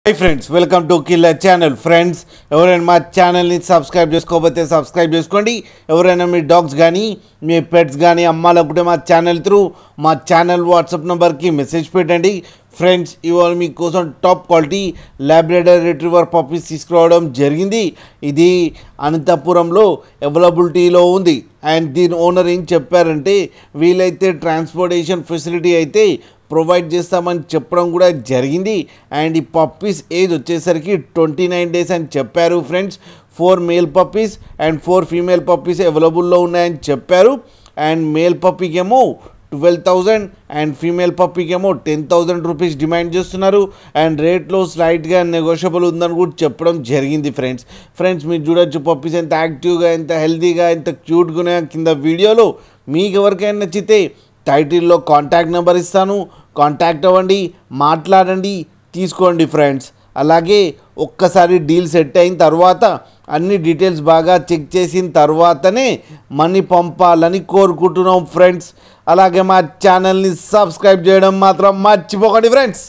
Hi friends, welcome to Killer Channel. Friends, ఎవరైనా మా ఛానల్ని సబ్స్క్రైబ్ చేసుకోకపోతే సబ్స్క్రైబ్ చేసుకోండి. ఎవరైనా మీ డాగ్స్ కానీ మీ పెట్స్ కానీ అమ్మాలనుకుంటే మా ఛానల్ త్రూ మా ఛానల్ వాట్సాప్ నెంబర్కి మెసేజ్ పెట్టండి. ఫ్రెండ్స్, ఇవాళ మీకోసం top quality Labrador retriever puppies తీసుకురావడం జరిగింది. ఇది అనంతపురంలో అవైలబిలిటీలో ఉంది. అండ్ దీని ఓనర్ ఏం చెప్పారంటే వీలైతే ట్రాన్స్పోర్టేషన్ ఫెసిలిటీ అయితే ప్రొవైడ్ చేస్తామని చెప్పడం కూడా జరిగింది. అండ్ ఈ పప్పీస్ ఏజ్ వచ్చేసరికి 29 డేస్ అని చెప్పారు. Friends, 4 male puppies and 4 female puppies అవైలబుల్లో ఉన్నాయని చెప్పారు. అండ్ మేల్ పప్పీకి ఏమో 12,000 అండ్ ఫీమేల్ పప్పీకి ఏమో 10,000 రూపీస్ డిమాండ్ చేస్తున్నారు. అండ్ రేట్లో స్లైట్గా నెగోషియబుల్ ఉందని కూడా చెప్పడం జరిగింది. ఫ్రెండ్స్ మీరు చూడొచ్చు పప్పీస్ ఎంత యాక్టివ్గా, ఎంత హెల్తీగా, ఎంత క్యూట్గా ఉన్నాయో కింద వీడియోలో. మీకు ఎవరికైనా నచ్చితే టైటిల్లో కాంటాక్ట్ నెంబర్ ఇస్తాను, కాంటాక్ట్ అవ్వండి, మాట్లాడండి, తీసుకోండి. ఫ్రెండ్స్, అలాగే ఒక్కసారి డీల్ సెట్ అయిన తర్వాత అన్ని డీటెయిల్స్ బాగా చెక్ చేసిన తర్వాతనే మనీ పంపాలని కోరుకుంటున్నాం. ఫ్రెండ్స్, అలాగే మా ఛానల్ని సబ్స్క్రైబ్ చేయడం మాత్రం మర్చిపోకండి. ఫ్రెండ్స్.